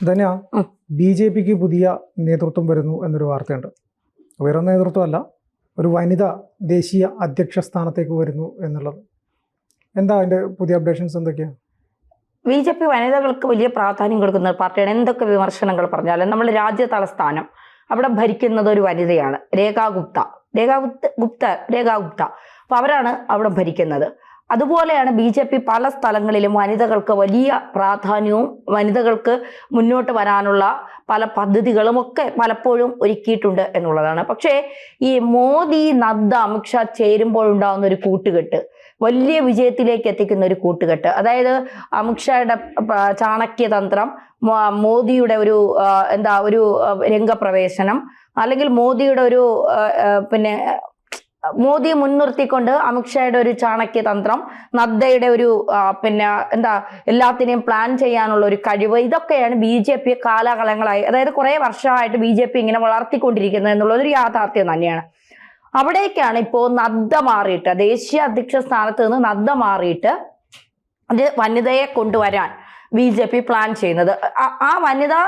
ധന്യ, ബി.ജെ.പിക്ക് പുതിയ നേതൃത്വം വരുന്നു എന്നൊരു വാർത്തയുണ്ട്. വേറെ നേതൃത്വമല്ല, ഒരു വനിത ദേശീയ അധ്യക്ഷ സ്ഥാനത്തേക്ക് വരുന്നു എന്നുള്ളത്. എന്താ അതിൻ്റെ പുതിയ അപ്ഡേഷൻസ് എന്തൊക്കെയാണ്? ബി.ജെ.പി വനിതകൾക്ക് വലിയ പ്രാധാന്യം കൊടുക്കുന്ന ഒരു പാർട്ടിയാണ്. എന്തൊക്കെ വിമർശനങ്ങൾ പറഞ്ഞാലും നമ്മൾ രാജ്യ തലസ്ഥാനം അവിടെ ഭരിക്കുന്നത് ഒരു വനിതയാണ്, രേഖാ ഗുപ്ത. അപ്പൊ അവരാണ് അവിടെ ഭരിക്കുന്നത്. അതുപോലെയാണ് ബി.ജെ.പി പല സ്ഥലങ്ങളിലും വനിതകൾക്ക് വലിയ പ്രാധാന്യവും വനിതകൾക്ക് മുന്നോട്ട് വരാനുള്ള പല പദ്ധതികളും ഒക്കെ പലപ്പോഴും ഒരുക്കിയിട്ടുണ്ട് എന്നുള്ളതാണ്. പക്ഷേ ഈ മോദി, നദ്ദ, അമിത്ഷാ ചേരുമ്പോഴുണ്ടാകുന്ന ഒരു കൂട്ടുകെട്ട്, വലിയ വിജയത്തിലേക്ക് എത്തിക്കുന്ന ഒരു കൂട്ടുകെട്ട്, അതായത് അമിത്ഷായുടെ ചാണക്യതന്ത്രം, മോദിയുടെ ഒരു രംഗപ്രവേശനം, അല്ലെങ്കിൽ മോദിയുടെ മോദിയെ മുൻനിർത്തിക്കൊണ്ട് അമിത്ഷായുടെ ഒരു ചാണക്യതന്ത്രം, നദ്ദയുടെ എല്ലാത്തിനെയും പ്ലാൻ ചെയ്യാനുള്ള ഒരു കഴിവ്, ഇതൊക്കെയാണ് ബി.ജെ.പി കാലാകാലങ്ങളായി, അതായത് കുറെ വർഷമായിട്ട് ബി.ജെ.പി ഇങ്ങനെ വളർത്തിക്കൊണ്ടിരിക്കുന്നത് എന്നുള്ളതൊരു യാഥാർത്ഥ്യം തന്നെയാണ്. അവിടേക്കാണ് ഇപ്പോൾ നദ്ദ മാറിയിട്ട്, ദേശീയ അധ്യക്ഷ സ്ഥാനത്ത് നിന്ന് നദ്ദ മാറിയിട്ട് ഒരു വനിതയെ കൊണ്ടുവരാൻ ബി.ജെ.പി പ്ലാൻ ചെയ്യുന്നത്. ആ വനിതാ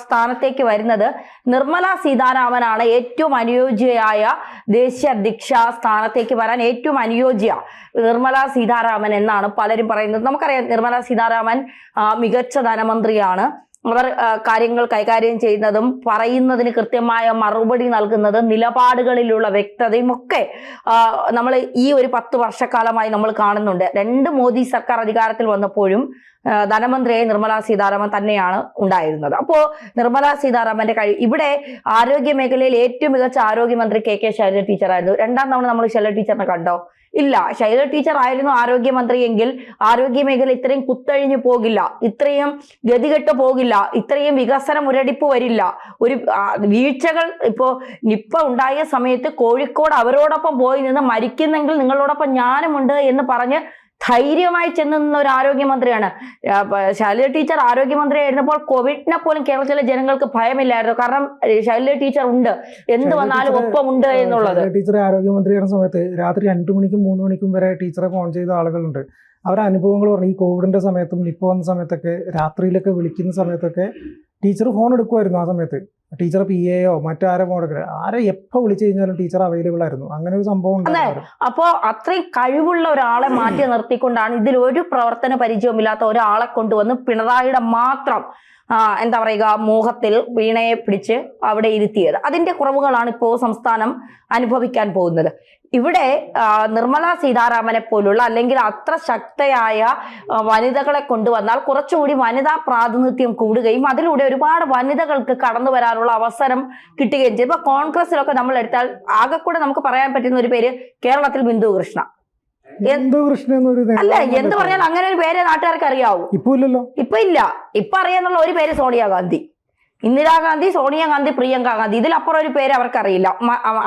സ്ഥാനത്തേക്ക് വരുന്നത് നിർമ്മല സീതാരാമനാണ്. ഏറ്റവും അനുയോജ്യയായ ദേശീയ അധ്യക്ഷ സ്ഥാനത്തേക്ക് വരാൻ ഏറ്റവും അനുയോജ്യ നിർമ്മല സീതാരാമൻ എന്നാണ് പലരും പറയുന്നത്. നമുക്കറിയാം, നിർമ്മല സീതാരാമൻ മികച്ച ധനമന്ത്രിയാണ്. അവർ കാര്യങ്ങൾ കൈകാര്യം ചെയ്യുന്നതും പറയുന്നതിന് കൃത്യമായ മറുപടി നൽകുന്നതും നിലപാടുകളിലുള്ള വ്യക്തതയും ഒക്കെ നമ്മൾ ഈ ഒരു 10 വർഷക്കാലമായി നമ്മൾ കാണുന്നുണ്ട്. 2 മോദി സർക്കാർ അധികാരത്തിൽ വന്നപ്പോഴും ധനമന്ത്രിയായി നിർമ്മല സീതാരാമൻ തന്നെയാണ് ഉണ്ടായിരുന്നത്. അപ്പോൾ നിർമ്മല സീതാരാമന്റെ ഇവിടെ ആരോഗ്യ മേഖലയിൽ ഏറ്റവും മികച്ച ആരോഗ്യമന്ത്രി കെ ശൈലജ ടീച്ചറായിരുന്നു. 2ാം തവണ നമ്മൾ ശൈലജ ടീച്ചറിനെ കണ്ടോ? ഇല്ല. ശൈലജ ടീച്ചർ ആയിരുന്നു ആരോഗ്യമന്ത്രി എങ്കിൽ ആരോഗ്യ മേഖല ഇത്രയും കുത്തഴിഞ്ഞു പോകില്ല, ഇത്രയും ഗതികെട്ട് പോകില്ല, ഇത്രയും വികസന മുരടിപ്പ് വരില്ല. ഒരു വീഴ്ചകൾ ഇപ്പോ നിപ്പ ഉണ്ടായ സമയത്ത് കോഴിക്കോട് അവരോടൊപ്പം പോയി നിന്ന് മരിക്കുന്നെങ്കിൽ നിങ്ങളോടൊപ്പം ഞാനുമുണ്ട് എന്ന് പറഞ്ഞ് ധൈര്യമായി ചെന്ന് നിന്ന ഒരു ആരോഗ്യമന്ത്രിയാണ് ശൈലജ ടീച്ചർ. ആരോഗ്യമന്ത്രി ആയിരുന്നപ്പോൾ കോവിഡിനെ പോലും കേരളത്തിലെ ജനങ്ങൾക്ക് ഭയമില്ലായിരുന്നു. കാരണം ശൈലജ ടീച്ചർ ഉണ്ട്, എന്ത് വന്നാലും ഒപ്പമുണ്ട് എന്നുള്ളത്. ടീച്ചർ ആരോഗ്യമന്ത്രിയുടെ സമയത്ത് രാത്രി 2 മണിക്കും 3 മണിക്കും വരെ ടീച്ചറെ ഫോൺ ചെയ്ത ആളുകളുണ്ട്. അവരുടെ അനുഭവങ്ങൾ പറഞ്ഞു. ഈ കോവിഡിന്റെ സമയത്തും നിപ്പ വന്ന സമയത്തൊക്കെ രാത്രിയിലൊക്കെ വിളിക്കുന്ന സമയത്തൊക്കെ ടീച്ചർ ഫോൺ എടുക്കുമായിരുന്നു. ആ സമയത്ത് ടീച്ചർ PA മറ്റാരെ ഫോൺ എടുക്കുക, ആരെ എപ്പോൾ വിളിച്ചു കഴിഞ്ഞാലും ടീച്ചർ അവൈലബിൾ ആയിരുന്നു. അങ്ങനെ ഒരു സംഭവം ഉണ്ടായിരുന്നു. അപ്പോ അത്രയും കഴിവുള്ള ഒരാളെ മാറ്റി നിർത്തിക്കൊണ്ടാണ് ഇതിൽ ഒരു പ്രവർത്തന പരിചയമില്ലാത്ത ഒരാളെ കൊണ്ടുവന്ന് പിണറായിയുടെ മാത്രം മോഹത്തിൽ വീണയെ പിടിച്ച് അവിടെ ഇരുത്തിയത്. അതിന്റെ കുറവുകളാണ് ഇപ്പോൾ സംസ്ഥാനം അനുഭവിക്കാൻ പോകുന്നത്. ഇവിടെ നിർമ്മല സീതാരാമനെ പോലുള്ള അല്ലെങ്കിൽ അത്ര ശക്തയായ വനിതകളെ കൊണ്ടുവന്നാൽ കുറച്ചുകൂടി വനിതാ പ്രാതിനിധ്യം കൂടുകയും അതിലൂടെ ഒരുപാട് വനിതകൾക്ക് കടന്നു വരാനുള്ള അവസരം കിട്ടുകയും ചെയ്യും. ഇപ്പൊ കോൺഗ്രസിലൊക്കെ നമ്മൾ എടുത്താൽ ആകെ കൂടെ നമുക്ക് പറയാൻ പറ്റുന്ന ഒരു പേര് കേരളത്തിൽ ബിന്ദു കൃഷ്ണ. അല്ല, എന്ത് പറഞ്ഞാൽ അങ്ങനെ ഒരു പേര് നാട്ടുകാർക്ക് അറിയാവൂ. ഇപ്പൊ ഇല്ല. ഇപ്പൊ അറിയാന്നുള്ള ഒരു പേര് സോണിയാഗാന്ധി, ഇന്ദിരാഗാന്ധി, സോണിയാഗാന്ധി, പ്രിയങ്ക ഗാന്ധി. ഇതിലപ്പുറം ഒരു പേര് അവർക്കറിയില്ല.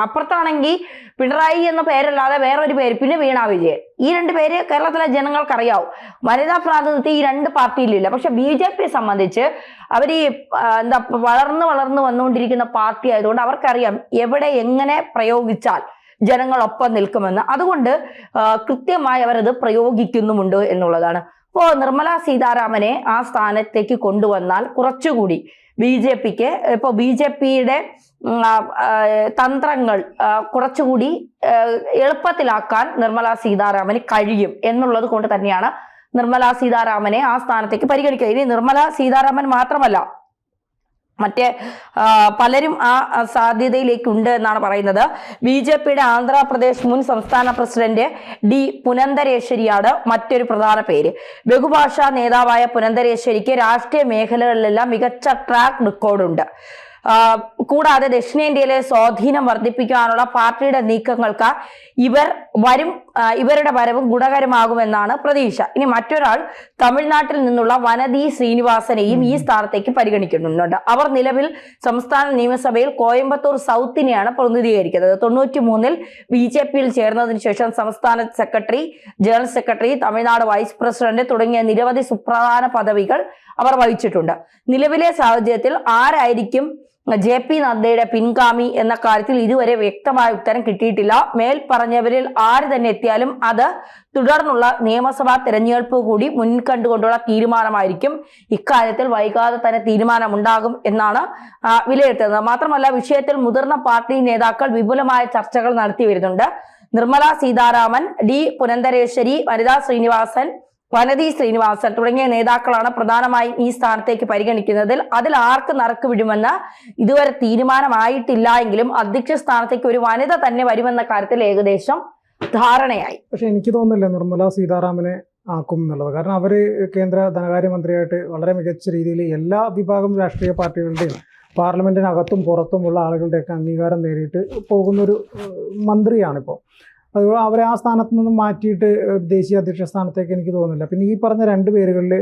അപ്പുറത്താണെങ്കിൽ പിണറായി എന്ന പേരല്ലാതെ വേറൊരു പേര്, പിന്നെ വീണ വിജയൻ. ഈ 2 പേര് കേരളത്തിലെ ജനങ്ങൾക്ക് അറിയാവും. വനിതാ പ്രാതിനിധ്യം ഈ 2 പാർട്ടിയിലില്ല. പക്ഷെ ബി.ജെ.പിയെ സംബന്ധിച്ച് അവർ ഈ വളർന്നു വന്നുകൊണ്ടിരിക്കുന്ന പാർട്ടി ആയതുകൊണ്ട് അവർക്കറിയാം എവിടെ എങ്ങനെ പ്രയോഗിച്ചാൽ ജനങ്ങളൊപ്പം നിൽക്കുമെന്ന്. അതുകൊണ്ട് കൃത്യമായി അവരത് പ്രയോഗിക്കുന്നുമുണ്ട് എന്നുള്ളതാണ്. ഇപ്പോൾ നിർമ്മല സീതാരാമനെ ആ സ്ഥാനത്തേക്ക് കൊണ്ടുവന്നാൽ കുറച്ചുകൂടി ബി.ജെ.പിക്ക് ഇപ്പോൾ ബി.ജെ.പിയുടെ തന്ത്രങ്ങൾ കുറച്ചുകൂടി എളുപ്പത്തിലാക്കാൻ നിർമ്മല സീതാരാമന് കഴിയും എന്നുള്ളത് കൊണ്ട് തന്നെയാണ് നിർമ്മല സീതാരാമനെ ആ സ്ഥാനത്തേക്ക് പരിഗണിക്കുക. ഇനി നിർമ്മല സീതാരാമൻ മാത്രമല്ല, മറ്റേ പലരും ആ സാധ്യതയിലേക്കുണ്ട് എന്നാണ് പറയുന്നത്. ബി.ജെ.പിയുടെ ആന്ധ്രാപ്രദേശ് മുൻ സംസ്ഥാന പ്രസിഡന്റ് D. പുനന്ദരേശ്വരിയാണ് മറ്റൊരു പ്രധാന പേര്. ബഹുഭാഷാ നേതാവായ പുനന്ദരേശ്വരിക്ക് രാഷ്ട്രീയ മേഖലകളിലെല്ലാം മികച്ച ട്രാക്ക് റെക്കോർഡുണ്ട്. കൂടാതെ ദക്ഷിണേന്ത്യയിലെ സ്വാധീനം വർദ്ധിപ്പിക്കാനുള്ള പാർട്ടിയുടെ നീക്കങ്ങൾക്ക് ഇവരുടെ വരവും ഗുണകരമാകുമെന്നാണ് പ്രതീക്ഷ. ഇനി മറ്റൊരാൾ തമിഴ്നാട്ടിൽ നിന്നുള്ള വനതി ശ്രീനിവാസനെയും ഈ സ്ഥാനത്തേക്ക് പരിഗണിക്കുന്നുണ്ട്. അവർ നിലവിൽ സംസ്ഥാന നിയമസഭയിൽ കോയമ്പത്തൂർ സൗത്തിനെയാണ് പ്രതിനിധീകരിക്കുന്നത്. 93-ൽ ബി.ജെ.പിയിൽ ചേർന്നതിന് ശേഷം സംസ്ഥാന secretary, general secretary, Tamil Nadu vice president തുടങ്ങിയ നിരവധി സുപ്രധാന പദവികൾ അവർ വഹിച്ചിട്ടുണ്ട്. നിലവിലെ സാഹചര്യത്തിൽ ആരായിരിക്കും JP നദ്ദയുടെ പിൻഗാമി എന്ന കാര്യത്തിൽ ഇതുവരെ വ്യക്തമായ ഉത്തരം കിട്ടിയിട്ടില്ല. മേൽ പറഞ്ഞവരിൽ ആര് തന്നെ എത്തിയാലും അത് തുടർന്നുള്ള നിയമസഭാ തെരഞ്ഞെടുപ്പ് കൂടി മുൻകണ്ടുകൊണ്ടുള്ള തീരുമാനമായിരിക്കും. ഇക്കാര്യത്തിൽ വൈകാതെ തന്നെ തീരുമാനമുണ്ടാകും എന്നാണ് വിലയിരുത്തുന്നത്. മാത്രമല്ല, വിഷയത്തിൽ മുതിർന്ന പാർട്ടി നേതാക്കൾ വിപുലമായ ചർച്ചകൾ നടത്തി വരുന്നുണ്ട്. നിർമ്മല സീതാരാമൻ, D. പുരന്ദരേശ്വരി, വനതി ശ്രീനിവാസൻ തുടങ്ങിയ നേതാക്കളാണ് പ്രധാനമായും ഈ സ്ഥാനത്തേക്ക് പരിഗണിക്കുന്നതിൽ. അതിൽ ആർക്ക് നറുക്ക് വിടുമെന്ന് ഇതുവരെ തീരുമാനമായിട്ടില്ല എങ്കിലും അധ്യക്ഷ സ്ഥാനത്തേക്ക് ഒരു വനിത തന്നെ വരുമെന്ന കാര്യത്തിൽ ഏകദേശം ധാരണയായി. പക്ഷെ എനിക്ക് തോന്നുന്നില്ല നിർമ്മല സീതാരാമനെ ആക്കും എന്നുള്ളത്. കാരണം അവര് കേന്ദ്ര ധനകാര്യമന്ത്രിയായിട്ട് വളരെ മികച്ച രീതിയിൽ എല്ലാ വിഭാഗം രാഷ്ട്രീയ പാർട്ടികളുടെയും പാർലമെന്റിനകത്തും പുറത്തുമുള്ള ആളുകളുടെയൊക്കെ അംഗീകാരം നേടിയിട്ട് പോകുന്നൊരു മന്ത്രിയാണിപ്പോൾ. അതുപോലെ അവരെ ആ സ്ഥാനത്ത് നിന്നും മാറ്റിയിട്ട് ദേശീയ അധ്യക്ഷ സ്ഥാനത്തേക്ക് എനിക്ക് തോന്നുന്നില്ല. പിന്നെ ഈ പറഞ്ഞ രണ്ട് പേരുകളിൽ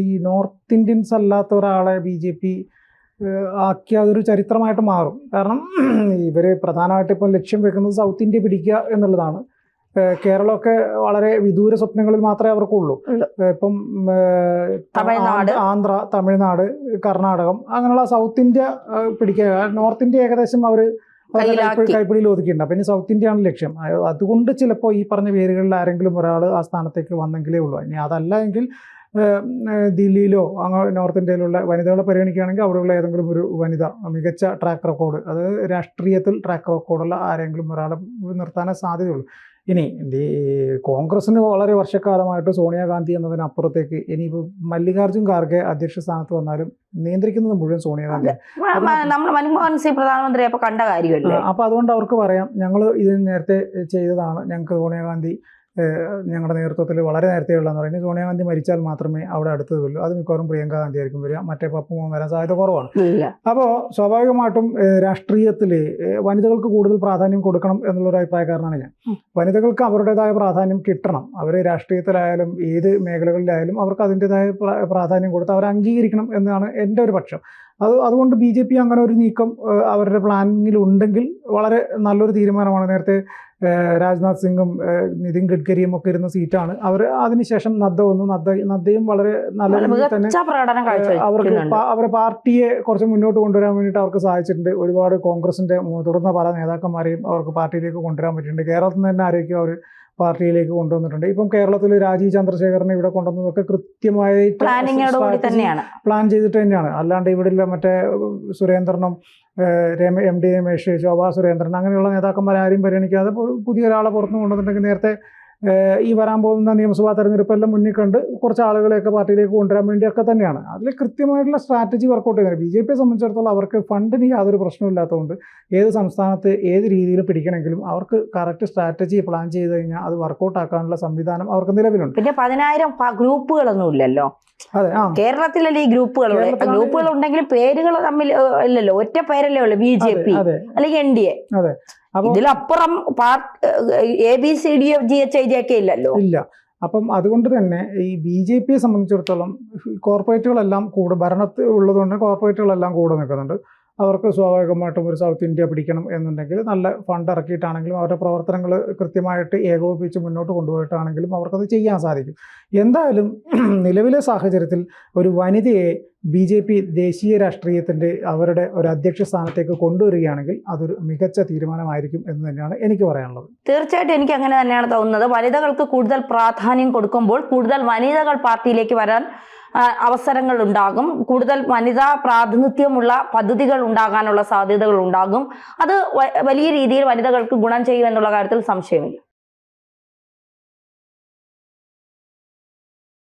ഈ നോർത്ത് ഇന്ത്യൻസ് അല്ലാത്ത ഒരാളെ BJP ആക്കി അതൊരു ചരിത്രമായിട്ട് മാറും. കാരണം ഇവർ പ്രധാനമായിട്ട് ഇപ്പം ലക്ഷ്യം വെക്കുന്നത് സൗത്ത് ഇന്ത്യ പിടിക്കുക എന്നുള്ളതാണ്. കേരളമൊക്കെ വളരെ വിദൂര സ്വപ്നങ്ങളിൽ മാത്രമേ അവർക്കുള്ളൂ. ഇപ്പം ആന്ധ്ര, തമിഴ്നാട്, കർണാടകം അങ്ങനെയുള്ള സൗത്ത് ഇന്ത്യ പിടിക്കുക. നോർത്ത് ഇന്ത്യ ഏകദേശം അവർ കൈപ്പിടിയിൽ ഒതുക്കിയിട്ടുണ്ട്. പിന്നെ സൗത്ത് ഇന്ത്യയാണ് ലക്ഷ്യം. അതുകൊണ്ട് ചിലപ്പോൾ ഈ പറഞ്ഞ പേരുകളിൽ ആരെങ്കിലും ഒരാൾ ആ സ്ഥാനത്തേക്ക് വന്നെങ്കിലേ ഉള്ളൂ. ഇനി അതല്ല എങ്കിൽ ദില്ലിയിലോ നോർത്ത് ഇന്ത്യയിലുള്ള വനിതകളെ പരിഗണിക്കുകയാണെങ്കിൽ അവിടെയുള്ള ഏതെങ്കിലും ഒരു വനിത മികച്ച ട്രാക്ക് റെക്കോർഡ്, അത് രാഷ്ട്രീയത്തിൽ ട്രാക്ക് റെക്കോർഡുള്ള ആരെങ്കിലും ഒരാളെ നിർത്താനേ സാധ്യതയുള്ളൂ. ഇനി കോൺഗ്രസിന് വളരെ വർഷക്കാലമായിട്ട് സോണിയാഗാന്ധി എന്നതിനപ്പുറത്തേക്ക് ഇനിയിപ്പോൾ മല്ലികാർജുൻ ഖാർഗെ അധ്യക്ഷ സ്ഥാനത്ത് വന്നാലും നിയന്ത്രിക്കുന്നത് മുഴുവൻ സോണിയാഗാന്ധി. നമ്മൾ മൻമോഹൻ സിംഗ് പ്രധാനമന്ത്രി അപ്പൊ കണ്ട കാര്യമല്ലേ. അപ്പൊ അതുകൊണ്ട് അവർക്ക് പറയാം, ഞങ്ങൾ ഇത് നേരത്തെ ചെയ്തതാണ്, ഞങ്ങൾക്ക് സോണിയാഗാന്ധി ഞങ്ങളുടെ നേതൃത്വത്തിൽ വളരെ നേരത്തെയുള്ളതെന്ന് പറയുന്നത്. സോണിയാഗാന്ധി മരിച്ചാൽ മാത്രമേ അവിടെ അടുത്തത് വരൂ. അത് മിക്കവാറും പ്രിയങ്ക ഗാന്ധി ആയിരിക്കും വരിക. മറ്റേ പപ്പുമോൻ വരാൻ സാധ്യത കുറവാണ്. അപ്പോൾ സ്വാഭാവികമായിട്ടും രാഷ്ട്രീയത്തിൽ വനിതകൾക്ക് കൂടുതൽ പ്രാധാന്യം കൊടുക്കണം എന്നുള്ളൊരു അഭിപ്രായക്കാരനാണ് ഞാൻ. വനിതകൾക്ക് അവരുടേതായ പ്രാധാന്യം കിട്ടണം. അവർ രാഷ്ട്രീയത്തിലായാലും ഏത് മേഖലകളിലായാലും അവർക്ക് അതിൻ്റെതായ പ്രാധാന്യം കൊടുത്ത് അവർ അംഗീകരിക്കണം എന്നാണ് എൻ്റെ ഒരു പക്ഷം. അതുകൊണ്ട് BJP അങ്ങനെ ഒരു നീക്കം അവരുടെ പ്ലാനിങ്ങിൽ ഉണ്ടെങ്കിൽ വളരെ നല്ലൊരു തീരുമാനമാണ്. നേരത്തെ രാജ്നാഥ് സിംഗും നിതിൻ ഗഡ്കരിയും ഒക്കെ ഇരുന്ന സീറ്റാണ്. അവർ അതിനുശേഷം നദ്ദയും വളരെ നല്ല രീതിയിൽ തന്നെ അവർക്ക് അവരുടെ പാർട്ടിയെ കുറച്ച് മുന്നോട്ട് കൊണ്ടുവരാൻ വേണ്ടിയിട്ട് അവർക്ക് സാധിച്ചിട്ടുണ്ട്. ഒരുപാട് കോൺഗ്രസിന്റെ മുതിർന്ന പല നേതാക്കന്മാരെയും അവർക്ക് പാർട്ടിയിലേക്ക് കൊണ്ടുവരാൻ പറ്റിയിട്ടുണ്ട്. കേരളത്തിൽ നിന്ന് തന്നെ ആരെയൊക്കെ അവർ പാർട്ടിയിലേക്ക് കൊണ്ടുവന്നിട്ടുണ്ട്. ഇപ്പം കേരളത്തിൽ രാജീവ് ചന്ദ്രശേഖരനെ ഇവിടെ കൊണ്ടുവന്നതൊക്കെ കൃത്യമായി പ്ലാൻ ചെയ്തിട്ട് തന്നെയാണ്. അല്ലാണ്ട് ഇവിടെയുള്ള മറ്റേ സുരേന്ദ്രനും MD രമേശ്, ശോഭാ സുരേന്ദ്രൻ അങ്ങനെയുള്ള നേതാക്കന്മാരാരും പരിഗണിക്കാതെ പുതിയ ഒരാളെ പുറത്തു കൊണ്ടുവന്നിട്ടുണ്ടെങ്കിൽ നേരത്തെ ഈ വരാൻ പോകുന്ന നിയമസഭാ തെരഞ്ഞെടുപ്പെല്ലാം മുന്നിൽ കണ്ട് കുറച്ച് ആളുകളെയൊക്കെ പാർട്ടിയിലേക്ക് കൊണ്ടുവരാൻ വേണ്ടിയൊക്കെ തന്നെയാണ്. അതിൽ കൃത്യമായിട്ടുള്ള സ്ട്രാറ്റജി വർക്കൗട്ട് ചെയ്യുന്നത്. BJPയെ സംബന്ധിച്ചിടത്തോളം അവർക്ക് ഫണ്ടിന് യാതൊരു പ്രശ്നമില്ലാത്തതുകൊണ്ട് ഏത് സംസ്ഥാനത്ത് ഏത് രീതിയിൽ പിടിക്കണമെങ്കിലും അവർക്ക് കറക്റ്റ് സ്ട്രാറ്റജി പ്ലാൻ ചെയ്ത് കഴിഞ്ഞാൽ അത് വർക്കൗട്ട് ആക്കാനുള്ള സംവിധാനം അവർക്ക് നിലവിലുണ്ട്. പിന്നെ 10,000 ഗ്രൂപ്പുകളൊന്നും ഇല്ലല്ലോ. അതെ, കേരളത്തിലല്ലേ ഈ ഗ്രൂപ്പുകൾ ഉണ്ടെങ്കിലും പേരുകൾ തമ്മിൽ ഇല്ലല്ലോ. ഒറ്റ പേരല്ലേ ഉള്ളൂ, BJP അല്ലെങ്കിൽ NDA. അതെ, ഇതിലപ്പുറം ABCDFGH ഒക്കെ ഇല്ലല്ലോ. ഇല്ല. അപ്പം അതുകൊണ്ട് തന്നെ ഈ BJPയെ സംബന്ധിച്ചിടത്തോളം കോർപ്പറേറ്റുകളെല്ലാം ഭരണത്തിൽ ഉള്ളതുകൊണ്ട് കോർപ്പറേറ്റുകളെല്ലാം കൂടെ നിൽക്കുന്നുണ്ട്. അവർക്ക് സ്വാഭാവികമായിട്ടും ഒരു സൗത്ത് ഇന്ത്യ പിടിക്കണം എന്നുണ്ടെങ്കിൽ നല്ല ഫണ്ട് ഇറക്കിയിട്ടാണെങ്കിലും അവരുടെ പ്രവർത്തനങ്ങൾ കൃത്യമായിട്ട് ഏകോപിപ്പിച്ച് മുന്നോട്ട് കൊണ്ടുപോയിട്ടാണെങ്കിലും അവർക്കത് ചെയ്യാൻ സാധിക്കും. എന്തായാലും നിലവിലെ സാഹചര്യത്തിൽ ഒരു വനിതയെ BJP ദേശീയ രാഷ്ട്രീയത്തിൻ്റെ അവരുടെ ഒരു അധ്യക്ഷ സ്ഥാനത്തേക്ക് കൊണ്ടുവരികയാണെങ്കിൽ അതൊരു മികച്ച തീരുമാനമായിരിക്കും എന്ന് തന്നെയാണ് എനിക്ക് പറയാനുള്ളത്. തീർച്ചയായിട്ടും എനിക്ക് അങ്ങനെ തന്നെയാണ് തോന്നുന്നത്. വനിതകൾക്ക് കൂടുതൽ പ്രാധാന്യം കൊടുക്കുമ്പോൾ കൂടുതൽ വനിതകൾ പാർട്ടിയിലേക്ക് വരാൻ അവസരങ്ങൾ ഉണ്ടാകും. കൂടുതൽ വനിതാ പ്രാതിനിധ്യമുള്ള പദ്ധതികൾ ഉണ്ടാകാനുള്ള സാധ്യതകൾ ഉണ്ടാകും. അത് വലിയ രീതിയിൽ വനിതകൾക്ക് ഗുണം ചെയ്യുമെന്നുള്ള കാര്യത്തിൽ സംശയമില്ല.